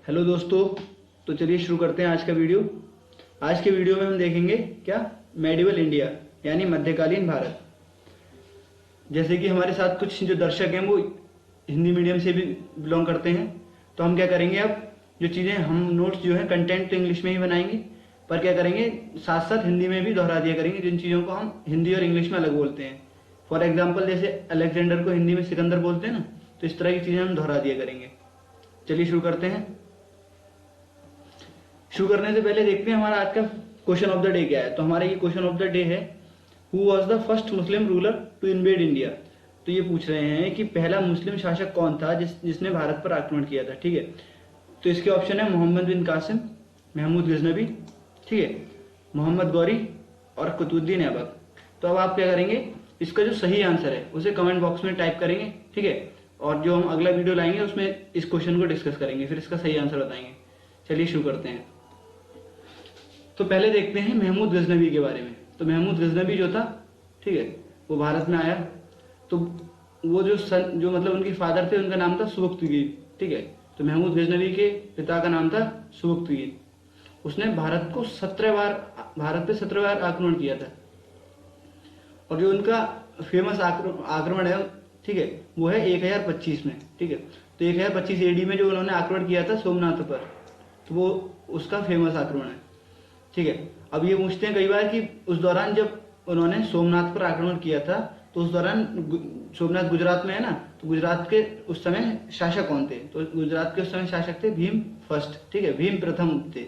Hello दोस्तों, तो चलिए शुरू करते हैं आज का वीडियो। आज के वीडियो में हम देखेंगे क्या मेडिवल इंडिया यानी मध्यकालीन भारत। जैसे कि हमारे साथ कुछ जो दर्शक हैं वो हिंदी मीडियम से भी बिलोंग करते हैं, तो हम क्या करेंगे, अब जो चीज़ें हम नोट्स जो है कंटेंट तो इंग्लिश में ही बनाएंगे, पर क्या करेंगे साथ साथ हिंदी में भी दोहरा दिया करेंगे जिन चीज़ों को हम हिंदी और इंग्लिश में अलग बोलते हैं। फॉर एग्जाम्पल जैसे अलेक्जेंडर को हिंदी में सिकंदर बोलते हैं ना, तो इस तरह की चीज़ें हम दोहरा दिया करेंगे। चलिए शुरू करते हैं। शुरू करने से पहले देखते हैं हमारा आज का क्वेश्चन ऑफ द डे क्या है। तो हमारा ये क्वेश्चन ऑफ द डे है, who was the first Muslim ruler to invade India. तो ये पूछ रहे हैं कि पहला मुस्लिम शासक कौन था जिसने भारत पर आक्रमण किया था। ठीक है, तो इसके ऑप्शन है मोहम्मद बिन कासिम, महमूद गजनबी, ठीक है, मोहम्मद गौरी और कुतुबुद्दीन ऐबक। तो अब आप क्या करेंगे, इसका जो सही आंसर है उसे कमेंट बॉक्स में टाइप करेंगे, ठीक है, और जो हम अगला वीडियो लाएंगे उसमें इस क्वेश्चन को डिस्कस करेंगे, फिर इसका सही आंसर बताएंगे। चलिए शुरू करते हैं। तो पहले देखते हैं महमूद गजनबी के बारे में। तो महमूद गजनबी जो था, ठीक है, वो भारत में आया। तो वो जो मतलब उनके फादर थे, उनका नाम था सुबुक्तगीन, ठीक है। तो महमूद गजनबी के पिता का नाम था सुबुक्तगीन। उसने भारत पे 17 बार आक्रमण किया था, और जो उनका फेमस आक्रमण है, ठीक है, वो है 1025 में, ठीक है। तो 1025 एडी में जो उन्होंने आक्रमण किया था सोमनाथ पर, तो वो उसका फेमस आक्रमण है, ठीक है। अब ये पूछते हैं कई बार कि उस दौरान जब उन्होंने सोमनाथ पर आक्रमण किया था, तो उस दौरान सोमनाथ गुजरात में है ना, तो गुजरात के उस समय शासक कौन थे। तो गुजरात के उस समय शासक थे भीम फर्स्ट, ठीक है, भीम प्रथम थे।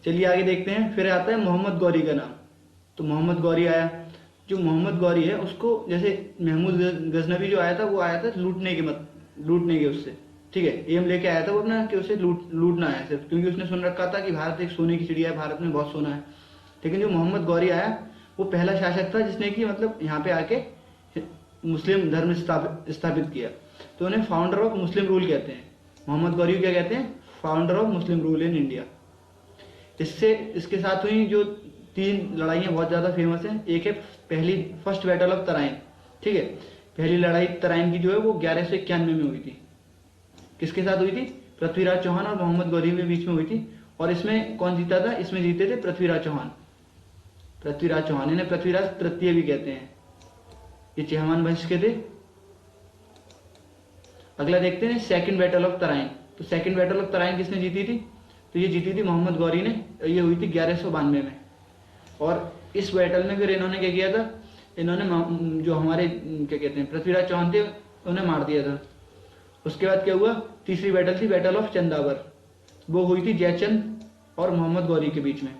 चलिए आगे देखते हैं। फिर आता है मोहम्मद गौरी का नाम। तो मोहम्मद गौरी आया। जो मोहम्मद गौरी है उसको, जैसे महमूद गजनबी जो आया था वो आया था लूटने के उससे, ठीक है, एम लेके आया था वो अपना कि उसे लूटना है सिर्फ, क्योंकि उसने सुन रखा था कि भारत एक सोने की चिड़िया है, भारत में बहुत सोना है। लेकिन जो मोहम्मद गौरी आया वो पहला शासक था जिसने कि मतलब यहाँ पे आके मुस्लिम धर्म स्थापित किया। तो उन्हें फाउंडर ऑफ मुस्लिम रूल कहते हैं। मोहम्मद गौरी क्या कहते हैं, founder of Muslim rule in India. इसके साथ हुई जो 3 लड़ाइयाँ बहुत ज्यादा फेमस हैं। एक है फर्स्ट बैटल ऑफ तराइन, ठीक है। पहली लड़ाई तराइन की जो है वो 1191 में हुई थी। किसके साथ हुई थी, पृथ्वीराज चौहान और मोहम्मद गौरी के बीच में हुई थी। और इसमें कौन जीता था, इसमें जीते थे पृथ्वीराज चौहान, इन्हें पृथ्वीराज तृतीय भी कहते हैं। ये चौहान वंश के थे। अगला देखते हैं सेकंड बैटल ऑफ तराइन। तो सेकंड बैटल ऑफ तराइन किसने जीती थी, तो ये जीती थी मोहम्मद गौरी ने। ये हुई थी 1192 में। और इस बैटल में फिर इन्होंने क्या किया था, इन्होंने जो हमारे क्या कहते हैं पृथ्वीराज चौहान थे उन्हें मार दिया था। उसके बाद क्या हुआ, तीसरी बैटल थी बैटल ऑफ चंदावर। वो हुई थी जयचंद और मोहम्मद गौरी के बीच में।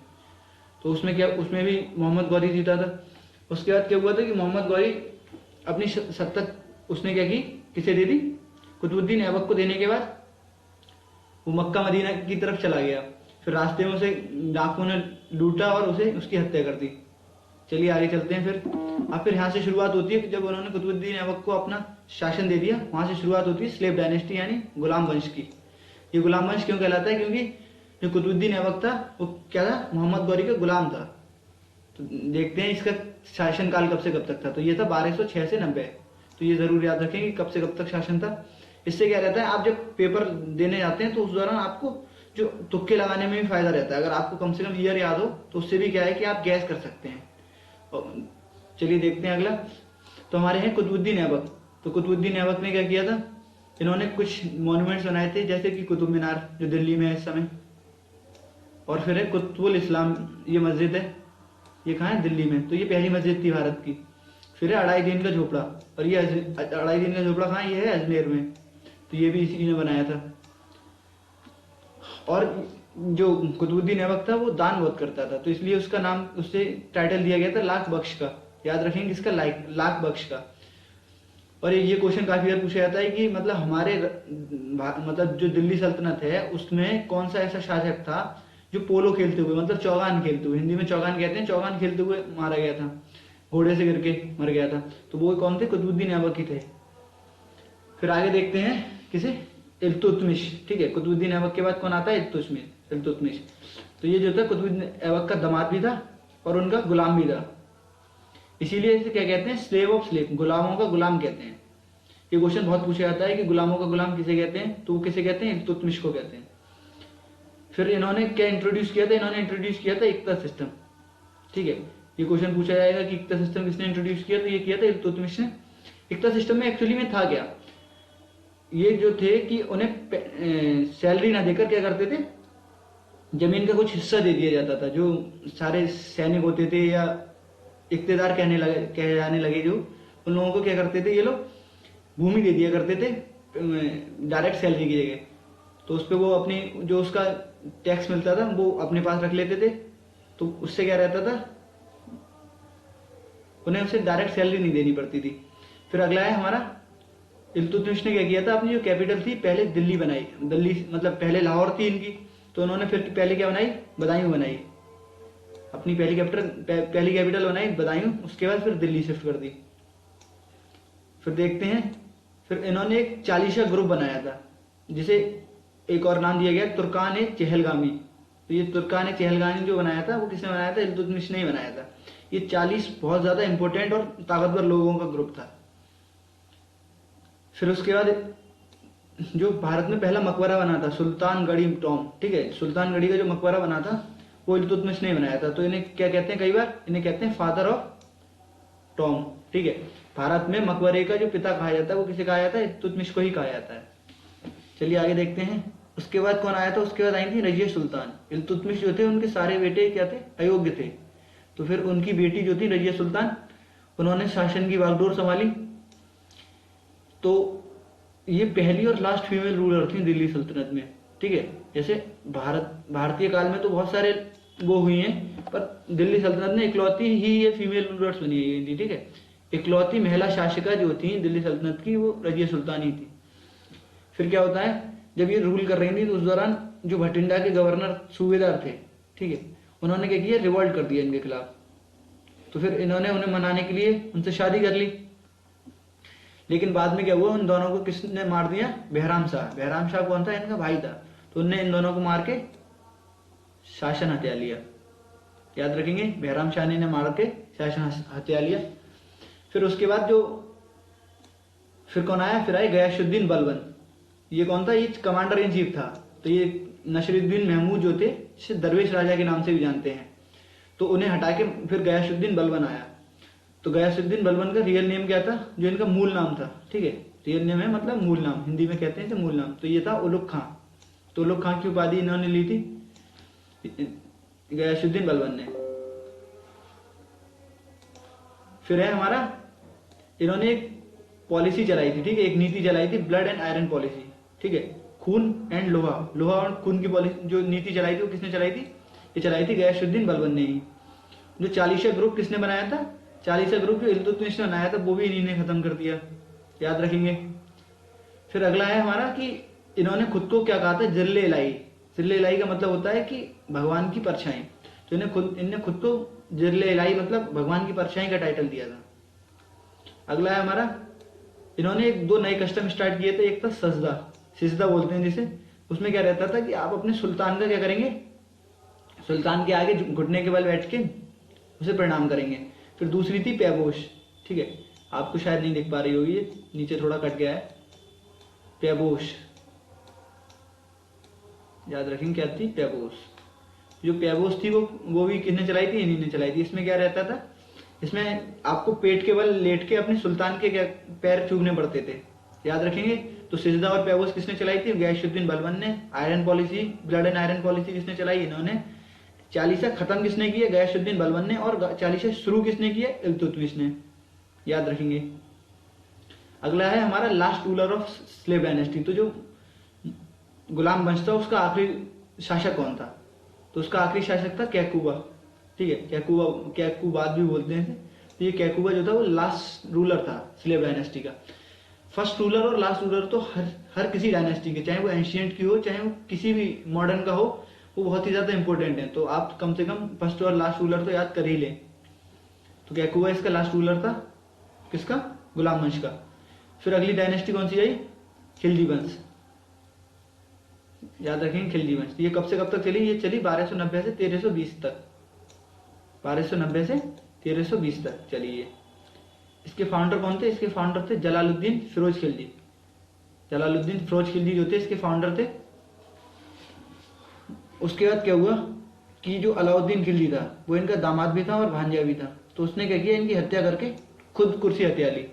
तो उसमें भी मोहम्मद गौरी जीता था। उसके बाद क्या हुआ था कि मोहम्मद गौरी अपनी सत्ता उसने क्या की, किसे दे दी, कुतुबुद्दीन ऐबक को देने के बाद वो मक्का मदीना की तरफ चला गया। फिर रास्ते में उसे डाकुओं ने लूटा और उसकी हत्या कर दी। चलिए आगे चलते हैं। फिर यहाँ से शुरुआत होती है कि जब उन्होंने कुतुबुद्दीन ऐबक को अपना शासन दे दिया, वहां से शुरुआत होती है स्लेव डायनेस्टी यानी गुलाम वंश की। ये गुलाम वंश क्यों कहलाता है, क्योंकि जो कुतुबुद्दीन ऐबक था वो क्या था, मोहम्मद गौरी का गुलाम था। तो देखते हैं इसका शासन काल कब से कब तक था। तो ये था 1206 से 90। तो ये जरूर याद रखें कि कब से कब तक शासन था। इससे क्या रहता है, आप जब पेपर देने जाते हैं तो उस दौरान आपको जो तुक्के लगाने में भी फायदा रहता है। अगर आपको कम से कम ईयर याद हो तो उससे भी क्या है कि आप गैस कर सकते हैं। चलिए देखते हैं अगला। तो हमारे हैं कुतुबुद्दीन ऐबक। तो कुतुबुद्दीन ऐबक ने क्या किया था, इन्होंने कुछ मॉन्यूमेंट्स बनाए थे, जैसे कि कुतुब मीनार जो दिल्ली में है इस समय, और फिर है कुतुबुल इस्लाम, ये मस्जिद है, ये कहाँ है, दिल्ली में। तो ये पहली मस्जिद थी भारत की। फिर है अढ़ाई दिन का झोपड़ा, और ये अढ़ाई दिन का झोपड़ा कहाँ, ये है अजमेर में। तो ये भी इसी ने बनाया था। और जो कुतुबुद्दीन ऐबक था वो दान बहुत करता था, तो इसलिए उसका नाम, उससे टाइटल दिया गया था लाख बख्श का। याद रखेंगे इसका, लाख बख्श का। और ये क्वेश्चन काफी बार पूछा जाता है कि मतलब हमारे मतलब जो दिल्ली सल्तनत है उसमें कौन सा ऐसा शासक था जो पोलो खेलते हुए, मतलब चौगान खेलते हुए, हिंदी में चौगान कहते हैं, चौगान खेलते हुए मारा गया था, घोड़े से गिर के मर गया था। तो वो कौन थे, कुतुबुद्दीन ऐबक ही थे। फिर आगे देखते हैं किसे, इल्तुतमिश, ठीक है। कुतुबुद्दीन ऐबक के बाद कौन आता है, इल्तुतमिश। तो ये जो था कुतुबुद्दीन ऐबक का दामाद भी था और उनका गुलाम भी था। इसीलिए इसे क्या कहते हैं, स्लेव ऑफ स्लेव, गुलामों का गुलाम कहते हैं। ये क्वेश्चन बहुत पूछा जाता है कि गुलामों का गुलाम किसे कहते हैं, तो वो किसे कहते हैं, इल्तुतमिश को कहते हैं। फिर इन्होंने क्या इंट्रोड्यूस किया था, इन्होंने इंट्रोड्यूस किया था इक्ता सिस्टम। ठीक है, ये क्वेश्चन पूछा जाएगा कि इक्ता सिस्टम किसने इंट्रोड्यूस किया, तो ये किया था इल्तुतमिश ने। इक्ता सिस्टम में एक्चुअली में था क्या, ये जो थे कि उन्हें सैलरी ना देकर क्या करते थे, जमीन का कुछ हिस्सा दे दिया जाता था। जो सारे सैनिक होते थे या इक्तेदार कहे जाने लगे जो, उन लोगों को क्या करते थे ये लोग, भूमि दे दिया करते थे डायरेक्ट सैलरी की जगह। तो उस पर वो अपनी जो उसका टैक्स मिलता था वो अपने पास रख लेते थे। तो उससे क्या रहता था, उन्हें उसे डायरेक्ट सैलरी नहीं देनी पड़ती थी। फिर अगला है हमारा, इल्तुतमिश ने क्या किया था, अपनी जो कैपिटल थी पहले दिल्ली बनाई। दिल्ली मतलब पहले लाहौर थी इनकी, तो उन्होंने फिर पहले क्या बनाई, बदायूं बनाई। अपनी पहली कैपिटल बनाई बदायूं, उसके बाद फिर दिल्ली शिफ्ट कर दी। फिर देखते हैं, फिर इन्होंने एक चालीसा ग्रुप बनाया था, जिसे एक और नाम दिया गया तुर्कान ए चहलगामी। तो ये तुर्कान ए चहलगामी जो बनाया था वो किसने बनाया था, इल्तुतमिश ने ही बनाया था। ये 40 बहुत ज्यादा इंपॉर्टेंट और ताकतवर लोगों का ग्रुप था। फिर उसके बाद जो भारत में पहला मकबरा बना था सुल्तानगढ़ी टॉम, ठीक है, सुल्तानगढ़ी का जो मकबरा बना था वो इल्तुतमिश ने बनाया था। तो इन्हें क्या कहते हैं, कई बार इन्हें कहते हैं फादर ऑफ टॉम। ठीक है, भारत में मकबरे का जो पिता कहा जाता है वो किसे कहा जाता है, इल्तुतमिश को ही कहा जाता है। चलिए आगे देखते हैं। उसके बाद कौन आया था, उसके बाद आई थी रजिया सुल्तान। इल्तुतमिश जो थे उनके सारे बेटे क्या थे, अयोग्य थे। तो फिर उनकी बेटी जो थी रजिया सुल्तान, उन्होंने शासन की बागडोर संभाली। तो ये पहली और लास्ट फीमेल रूलर थी दिल्ली सल्तनत में। ठीक है, जैसे भारतीय काल में तो बहुत सारे वो हुई हैं, पर दिल्ली सल्तनत में इकलौती ही ये फीमेल रूलर्स बनी गई थी। ठीक है, इकलौती महिला शासिका जो थी दिल्ली सल्तनत की वो रजिया सुल्तान ही थी। फिर क्या होता है, जब ये रूल कर रही थी तो उस दौरान जो भटिंडा के गवर्नर सूबेदार थे, ठीक है, उन्होंने क्या किया, रिवॉल्ट कर दिया इनके खिलाफ। तो फिर इन्होंने उन्हें मनाने के लिए उनसे शादी कर ली। लेकिन बाद में क्या हुआ, उन दोनों को किसने मार दिया, बहराम शाह। बहराम शाह कौन था, इनका भाई था। तो उनने इन दोनों को मार के शासन हत्या लिया। याद रखेंगे, बहराम शाह ने इन्हें मार के शासन हत्या लिया। फिर उसके बाद जो फिर कौन आया, फिर आए गयासुद्दीन बलबन। ये कौन था, ये कमांडर इन चीफ था। तो ये नसीरुद्दीन महमूद जो थे, इसे दरवेश राजा के नाम से भी जानते हैं। तो उन्हें हटा के फिर गयासुद्दीन बलबन आया। तो गयासुद्दीन बलबन का रियल नेम क्या था, जो इनका मूल नाम था। ठीक है, रियल नेम है मतलब मूल नाम, हिंदी में कहते हैं मूल नाम। तो ये था उलुग खां। तो उलुग खां की उपाधि इन्होंने ली थी गयासुद्दीन बलबन ने। फिर है हमारा, इन्होंने एक पॉलिसी चलाई थी, ठीक है, एक नीति चलाई थी, ब्लड एंड आयरन पॉलिसी। ठीक है, खून एंड लोहा और खून की पॉलिसी जो नीति चलाई थी वो किसने चलाई थी, ये चलाई थी गयासुद्दीन बलबन ने ही। जो चालीसा ग्रुप किसने बनाया था, चालीसा ग्रुप जो इल्तुतमिश ने बनाया था वो भी इन्हीं ने खत्म कर दिया। याद रखेंगे। फिर अगला है हमारा कि इन्होंने खुद को क्या कहा था, जिले इलाही। जिले इलाही का मतलब होता है कि भगवान की परछाई। तो इन्हें खुद को जिले इलाही मतलब भगवान की परछाई का टाइटल दिया था। अगला है हमारा, इन्होंने दो नए कस्टम स्टार्ट किए थे। एक था सिजदा बोलते हैं जिसे। उसमें क्या रहता था कि आप अपने सुल्तान का क्या करेंगे, सुल्तान के आगे घुटने के बल बैठ के उसे प्रणाम करेंगे। फिर दूसरी थी पैबोश। ठीक है, आपको शायद नहीं दिख पा रही होगी, ये नीचे थोड़ा कट गया है, पैबोश। याद रखेंगे क्या थी, पैबोश। जो पैबोश थी वो भी किसने चलाई थी, इन्हीं ने चलाई थी। इसमें क्या रहता था, इसमें आपको पेट के बल लेट के अपने सुल्तान के पैर चूमने पड़ते थे। याद रखेंगे। तो सिजदा और पैबोश किसने चलाई थी, गयासुद्दीन बलबन ने। Iron policy, blood and iron policy किसने चलाई, इन्होंने। चालीसा खत्म किसने किया, गयासुद्दीन बलबन ने। और चालीसा शुरू किसने किया, इल्तुतमिश ने। याद रखेंगे। अगला है हमारा last ruler of slave dynasty. तो जो गुलाम वंश था उसका आखिरी शासक कौन था, तो उसका आखिरी शासक था कैकुबा। ठीक है, कैकुबाद भी बोलते हैं। तो ये कैकुबा जो था वो लास्ट रूलर था स्लेव डायनेस्टी का। फर्स्ट रूलर और लास्ट रूलर तो हर किसी डायनेस्टी के, चाहे वो एंशियंट की हो चाहे वो किसी भी मॉडर्न का हो, वो बहुत ही ज्यादा इंपॉर्टेंट है। तो आप कम से कम फर्स्ट और लास्ट रूलर तो याद कर ही लें। तो कैकुबा इसका लास्ट रूलर था, किसका, गुलाम वंश का। फिर अगली डायनेस्टी कौन सी आई, खिलजी वंश। याद रखेंगे खिलजी वंश। ये कब से कब तक चली, ये चली 1290 से 1320 तक। 1290 से 1320 तक चली ये। इसके फाउंडर कौन थे? इसके फाउंडर थे जलालुद्दीन फिरोज खिलजी। जलालुद्दीन फिरोज खिलजी जो थे इसके फाउंडर थे। उसके बाद क्या हुआ कि जो अलाउद्दीन खिलजी था वो इनका दामाद भी था और भांजा भी था, तो उसने क्या किया, इनकी हत्या करके खुद कुर्सी हत्या ली।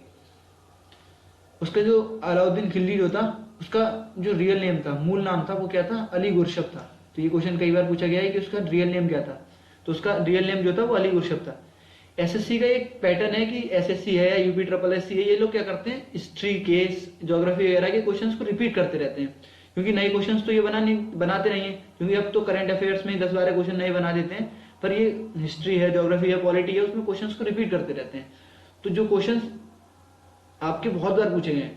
उसका जो अलाउद्दीन खिलजी जो था उसका जो रियल नेम था, मूल नाम था, वो क्या था? अली गुरशप था। तो ये क्वेश्चन कई बार पूछा गया है कि उसका रियल नेम क्या था, तो उसका रियल नेम जो था वो अली गुरशप था। एसएससी का एक पैटर्न है कि एसएससी है या यूपी ट्रिपल एससी है, ये लोग क्या करते हैं, हिस्ट्री के, ज्योग्राफी वगैरह के क्वेश्चंस को रिपीट करते रहते हैं, क्योंकि नए क्वेश्चंस तो ये बनाते नहीं है, क्योंकि अब तो करंट अफेयर्स में 10-12 क्वेश्चन नए बना देते हैं, पर ये हिस्ट्री है, ज्योग्राफी है, पॉलिटी है, उसमें क्वेश्चंस को रिपीट करते रहते हैं। तो जो क्वेश्चंस आपके बहुत बार पूछे गए,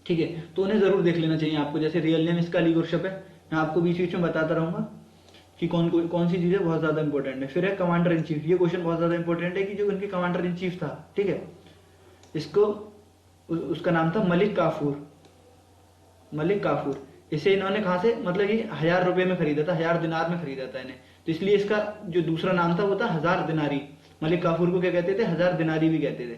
ठीक है, तो उन्हें जरूर देख लेना चाहिए आपको। जैसे रियल नेम इसका अली गुरशप है, मैं आपको बीच बीच में बताता रहूंगा कि कौन सी चीजें बहुत ज्यादा इंपॉर्टेंट है। फिर है कमांडर इन चीफ, ये क्वेश्चन बहुत ज्यादा इंपॉर्टेंट है कि जो इनके कमांडर इन चीफ था, ठीक है, इसको उसका नाम था मलिक काफूर। मलिक काफूर, इसे इन्होंने कहा से, मतलब ये 1000 रुपए में खरीदा था, 1000 दिनार में खरीदा था इन्हें, तो इसलिए इसका जो दूसरा नाम था वो था 1000 दिनारी। मलिक काफूर को क्या कहते थे? 1000 दिनारी भी कहते थे।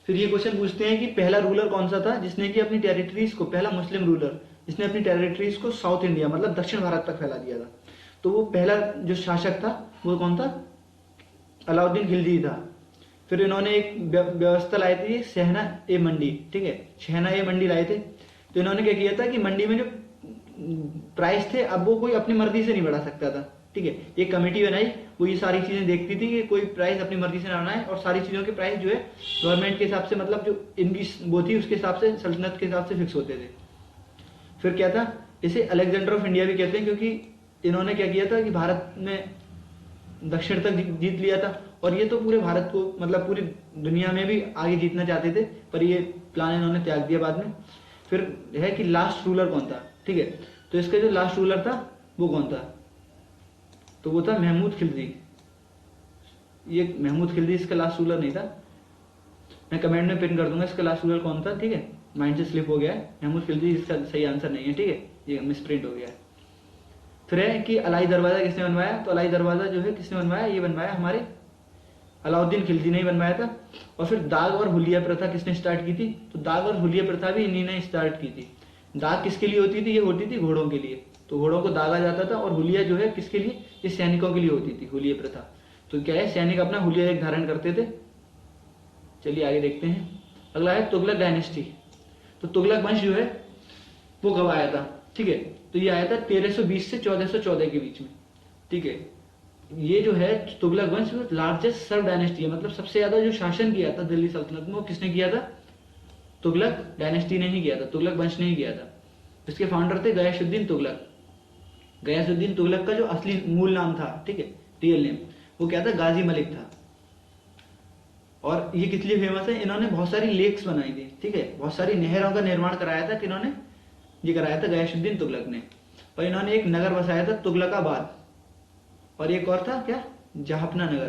फिर ये क्वेश्चन पूछते हैं कि पहला रूलर कौन सा था जिसने कि अपनी टेरिटरीज को, पहला मुस्लिम रूलर जिसने अपनी टेरिटरीज को साउथ इंडिया मतलब दक्षिण भारत तक फैला दिया था। तो वो पहला जो शासक था वो कौन था? अलाउद्दीन खिलजी था। फिर इन्होंने एक व्यवस्था लाई थी, शहना ए मंडी, ठीक है, शहना ए मंडी लाए थे। तो इन्होंने क्या किया था कि मंडी में जो प्राइस थे अब वो कोई अपनी मर्जी से नहीं बढ़ा सकता था, ठीक है, एक कमेटी बनाई, वो ये सारी चीजें देखती थी कि कोई प्राइस अपनी मर्जी से ना बनाए, और सारी चीजों के प्राइस जो है गवर्नमेंट के हिसाब से, मतलब जो इनकी वो थी उसके हिसाब से, सल्तनत के हिसाब से फिक्स होते थे। फिर क्या था, इसे अलेक्जेंडर ऑफ इंडिया भी कहते हैं, क्योंकि इन्होंने क्या किया था कि भारत में दक्षिण तक जीत लिया था, और ये तो पूरे भारत को, मतलब पूरी दुनिया में भी आगे जीतना चाहते थे, पर ये प्लान इन्होंने त्याग दिया बाद में। फिर है कि लास्ट रूलर कौन था, ठीक है, तो इसका जो लास्ट रूलर था वो कौन था? तो वो था महमूद खिलजी। ये महमूद खिलजी इसका लास्ट रूलर नहीं था, मैं कमेंट में पिन कर दूंगा इसका लास्ट रूलर कौन था, ठीक है, माइंड से स्लिप हो गया है, महमूद खिलजी इसका सही आंसर नहीं है, ठीक है, ये मिसप्रिंट हो गया है। फिर है कि अलाई दरवाजा किसने बनवाया? तो अलाई दरवाजा जो है किसने बनवाया? ये बनवाया हमारे अलाउद्दीन खिलजी ने ही बनवाया था। और फिर दाग और हुलिया प्रथा किसने स्टार्ट की थी? तो दाग और हुलिया प्रथा भी इन्हीं ने स्टार्ट की थी। दाग किसके लिए होती थी? ये होती थी घोड़ों के लिए, तो घोड़ों को दागा जाता था, और हुलिया जो है किसके लिए? ये सैनिकों के लिए होती थी, हुलिया प्रथा। तो क्या है, सैनिक अपना हुलिया एक धारण करते थे। चलिए आगे देखते हैं। अगला है तुगलक डायनेस्टी। तो तुगलक वंश जो है वो कब आया था, ठीक है, तो ये आया था 1320 से 1414 के बीच में, ठीक है। ये जो है तुगलक वंश लार्जेस्ट सब डायनेस्टी है, मतलब सबसे ज्यादा जो शासन किया था दिल्ली सल्तनत में वो किसने किया था? तुगलक डायनेस्टी ने ही किया था, तुगलक वंश ने ही किया था। इसके फाउंडर थे गयासुद्दीन तुगलक। गयासुद्दीन तुगलक का जो असली मूल नाम था, ठीक है, रियल नेम, वो क्या था? गाजी मलिक था। और ये किस लिए फेमस है? इन्होंने बहुत सारी लेक्स बनाई थी, ठीक है, बहुत सारी नहरों का निर्माण कराया था, किन्होंने ये कराया था? गयासुद्दीन तुगलक ने। और इन्होंने एक नगर बसाया था तुगलकाबाद, और एक और था क्या? जहापना नगर।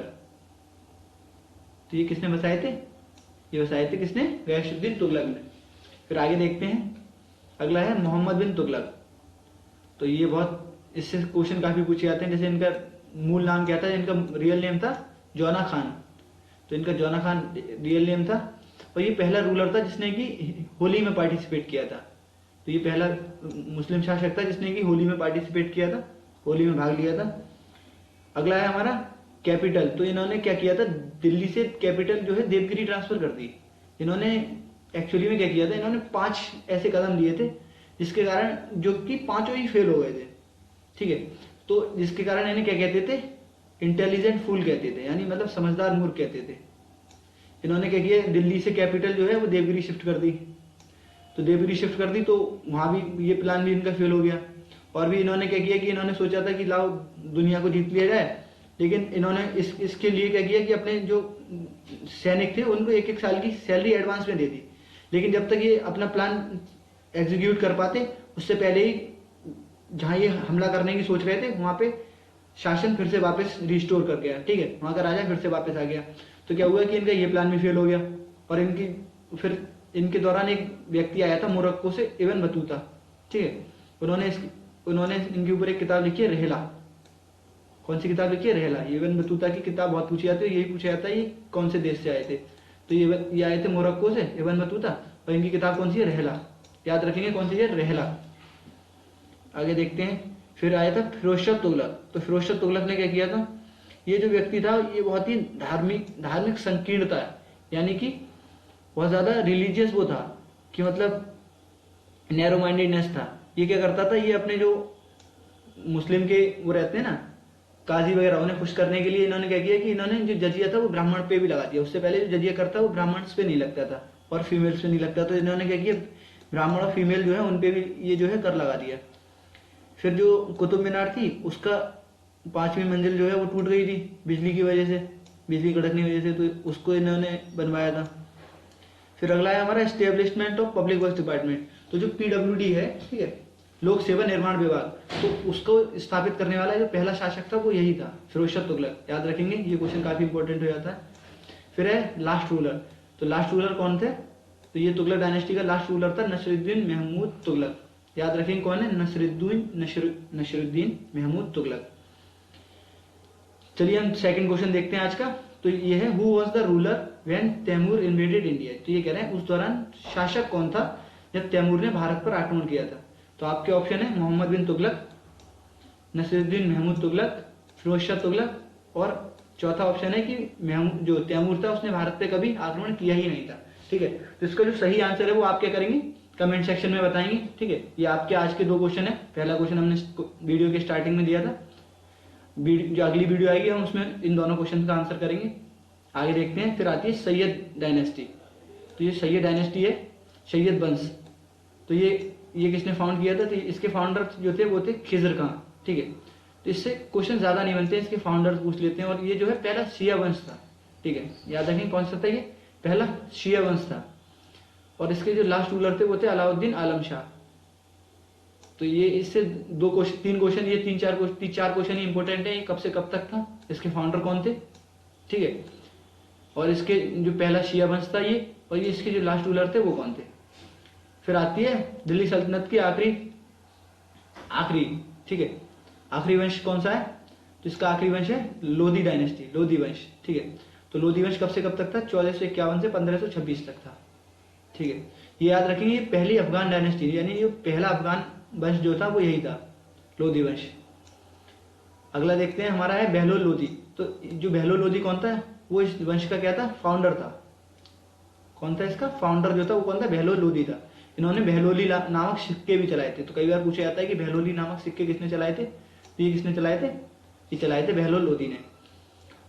तो ये किसने बसाए थे? ये बसाए थे किसने? गयासुद्दीन तुगलक ने। फिर आगे देखते हैं, अगला है मोहम्मद बिन तुगलक। तो ये बहुत, इससे क्वेश्चन काफी पूछे जाते हैं। जैसे इनका मूल नाम क्या था? इनका रियल नेम था जौना खान। तो इनका जौना खान रियल नेम था, और ये पहला रूलर था जिसने कि होली में पार्टिसिपेट किया था। तो ये पहला मुस्लिम शासक था जिसने कि होली में पार्टिसिपेट किया था, होली में भाग लिया था। अगला है हमारा कैपिटल। तो इन्होंने क्या किया था? दिल्ली से कैपिटल जो है देवगिरी ट्रांसफर कर दी। इन्होंने एक्चुअली में क्या किया था? इन्होंने 5 ऐसे कदम लिए थे जिसके कारण, जो कि 5 ही फेल हो गए थे, ठीक है। तो जिसके कारण इन्हें क्या कहते थे? इंटेलिजेंट फूल कहते थे, यानी मतलब समझदार मूर्ख कहते थे। इन्होंने क्या किया? दिल्ली से कैपिटल जो है वो देवगिरी शिफ्ट कर दी। तो देवगिरी शिफ्ट कर दी तो वहां भी ये प्लान भी इनका फेल हो गया। और भी इन्होंने क्या किया कि इन्होंने सोचा था कि लाओ दुनिया को जीत लिया जाए, लेकिन इन्होंने इसके लिए क्या किया कि अपने जो सैनिक थे उनको 1-1 साल की सैलरी एडवांस में दे दी। लेकिन जब तक ये अपना प्लान एग्जीक्यूट कर पाते, उससे पहले ही जहां ये हमला करने की सोच रहे थे वहां पे शासन फिर से वापस रिस्टोर कर गया, ठीक है, वहां का राजा फिर से वापस आ गया। तो क्या हुआ कि इनका ये प्लान भी फेल हो गया। और फिर इनके दौरान एक व्यक्ति आया था मोरक्को से, इब्न बतूता, ठीक है, उन्होंने इनके ऊपर एक किताब लिखी है, रहला। कौन सी किताब लिखी है? रहला। इब्न बतूता की किताब बहुत पूछी जाती है, यही पूछा जाता है ये कौन से देश से आए थे। तो ये आए थे मोरक्को से, इब्न बतूता, और इनकी किताब कौन सी है, रहला। याद रखेंगे कौन सी है, रहला। आगे देखते हैं। फिर आया था फिरोज शाह तुगलक। तो फिरोज शाह तुगलक ने क्या किया था, ये जो व्यक्ति था ये बहुत ही धार्मिक संकीर्णता है, यानी कि बहुत ज्यादा रिलीजियस वो था, कि मतलब नैरो माइंडेडनेस था। ये क्या करता था, ये अपने जो मुस्लिम के वो रहते हैं ना काजी वगैरह, उन्हें खुश करने के लिए इन्होंने क्या किया कि इन्होंने जो जजिया था वो ब्राह्मण पे भी लगा दिया। उससे पहले जो जजिया करता वो ब्राह्मण्स पे नहीं लगता था और फीमेल्स पे नहीं लगता, तो इन्होंने क्या किया, ब्राह्मण और फीमेल जो है उनपे भी ये जो है कर लगा दिया। फिर जो कुतुब मीनार थी उसका 5वीं मंजिल जो है वो टूट गई थी बिजली की वजह से, बिजली कड़कने की वजह से, तो उसको इन्होंने बनवाया था। फिर अगला है हमारा establishment of public works department. तो जो PWD है, ठीक है, लोक सेवा निर्माण विभाग, तो उसको स्थापित करने वाला जो पहला शासक था वो यही था, फिरोज शाह तुगलक। याद रखेंगे, ये क्वेश्चन काफी इंपॉर्टेंट हो जाता है। फिर है लास्ट रूलर। तो लास्ट रूलर कौन थे, तो ये तुगलक डायनेस्टी का लास्ट रूलर था नसरुद्दीन महमूद तुगलक। याद रखेंगे कौन है, नसरुद्दीन महमूद तुगलक। चलिए हम सेकंड क्वेश्चन देखते हैं आज का। तो ये है, who was the ruler when Timur invaded India. तो ये कह रहे हैं उस दौरान शासक कौन था जब तैमूर ने भारत पर आक्रमण किया था। तो आपके ऑप्शन है मोहम्मद बिन तुगलक, नसरुद्दीन महमूद तुगलक, फिरोज शाह तुगलक, और चौथा ऑप्शन है कि जो तैमूर था उसने भारत पे कभी आक्रमण किया ही नहीं था। ठीक है, तो इसका जो सही आंसर है वो आप क्या करेंगे, कमेंट सेक्शन में बताएंगे। ठीक है, ये आपके आज के 2 क्वेश्चन है। पहला क्वेश्चन हमने वीडियो के स्टार्टिंग में दिया था, जो अगली वीडियो आएगी हम उसमें इन दोनों क्वेश्चन का आंसर करेंगे। आगे देखते हैं। फिर आती है सैयद डायनेस्टी। तो ये सैयद डायनेस्टी है, सैयद वंश। तो ये किसने फाउंड किया था, तो इसके फाउंडर जो थे वो थे खिजर खां। ठीक है, तो इससे क्वेश्चन ज्यादा नहीं बनते, इसके फाउंडर पूछ लेते हैं। और ये जो है पहला शिया वंश था। ठीक है, याद रखें कौन सा था, ये पहला शिया वंश था। और इसके जो लास्ट रूलर थे वो थे अलाउद्दीन आलम शाह। तो ये इससे 3 क्वेश्चन, ये 4 क्वेश्चन ही इंपॉर्टेंट है। ये कब से कब तक था, इसके फाउंडर कौन थे, ठीक है, और इसके जो पहला शिया वंश था ये, और ये इसके जो लास्ट रूलर थे वो कौन थे। फिर आती है दिल्ली सल्तनत की आखिरी, ठीक है, आखिरी वंश कौन सा है, तो इसका आखिरी वंश है लोधी डायनेस्टी, लोधी वंश। ठीक है, तो लोधी वंश कब से कब तक था, 1451 से 1526 तक था। ठीक है, ये याद रखेंगे, ये पहली अफगान डायनेस्टी, यानी ये पहला अफगान वंश जो था वो यही था, लोधी वंश। अगला देखते हैं, हमारा है बहलोल लोधी। तो जो बहलोल लोधी कौन था, वो इस वंश का क्या था, फाउंडर था। कौन था इसका फाउंडर जो था वो कौन था, बहलोल लोधी था। इन्होंने बहलोली नामक सिक्के भी चलाए थे। तो कई बार पूछा जाता है कि बहलोली नामक सिक्के किसने चलाए थे, तो ये किसने चलाए थे, ये चलाए थे बहलोल लोधी ने।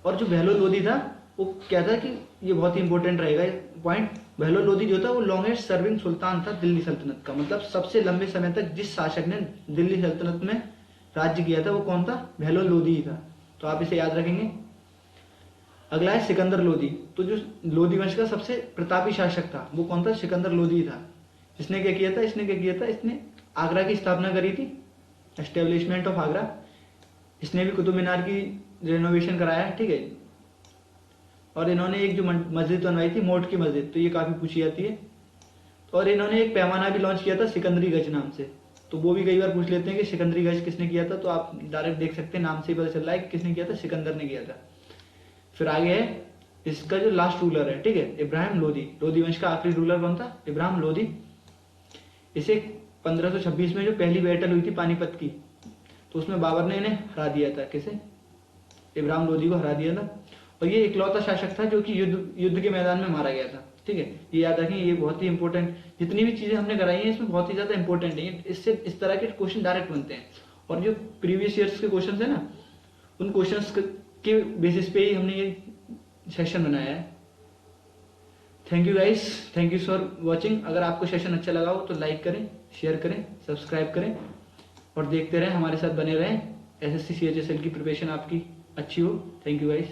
और जो बहलोल लोधी था वो क्या था, कि ये बहुत ही इंपॉर्टेंट रहेगा पॉइंट, बहलोल लोधी जो था वो लॉन्गेस्ट सर्विंग सुल्तान था दिल्ली सल्तनत का। मतलब सबसे लंबे समय तक जिस शासक ने दिल्ली सल्तनत में राज्य किया था वो कौन था, बहलोल लोधी ही था। तो आप इसे याद रखेंगे। अगला है सिकंदर लोधी। तो जो लोधी वंश का सबसे प्रतापी शासक था वो कौन था, सिकंदर लोधी था। इसने क्या किया था, इसने आगरा की स्थापना करी थी, एस्टेब्लिशमेंट ऑफ आगरा। इसने भी कुतुब मीनार की रेनोवेशन कराया है। ठीक है, और इन्होंने एक जो मस्जिद बनवाई थी, मोट की मस्जिद, तो ये काफी पूछी जाती है। और इन्होंने एक पैमाना भी लॉन्च किया था सिकंदरी गज नाम से, तो वो भी कई बार पूछ लेते हैं कि सिकंदरी गज किसने किया था। तो आप डायरेक्ट देख सकते हैं, नाम से ही पता चल रहा है कि किसने किया था, सिकंदर ने किया था। फिर आगे है इसका जो लास्ट रूलर है, ठीक है, इब्राहिम लोधी। लोधी वंश का आखिरी रूलर कौन था, इब्राहिम लोधी। इसे 1526 में जो पहली बैटल हुई थी पानीपत की, तो उसमें बाबर ने इन्हें हरा दिया था। किसे, इब्राहिम लोधी को हरा दिया था। और ये इकलौता शासक था जो कि युद्ध के मैदान में मारा गया था। ठीक है, ये याद रखें, ये बहुत ही इंपॉर्टेंट, जितनी भी चीजें हमने कराई हैं इसमें बहुत ही ज्यादा इंपॉर्टेंट है। इससे इस तरह के क्वेश्चन डायरेक्ट बनते हैं। और जो प्रीवियस ईयर्स के क्वेश्चन है ना, उन क्वेश्चन के बेसिस पे ही हमने ये सेशन बनाया है। Thank you guys, thank you for watching. अगर आपको सेशन अच्छा लगा हो तो लाइक करें, शेयर करें, सब्सक्राइब करें और देखते रहें, हमारे साथ बने रहें। SSC CHSL की प्रिपरेशन आपकी अच्छी हो। Thank you guys.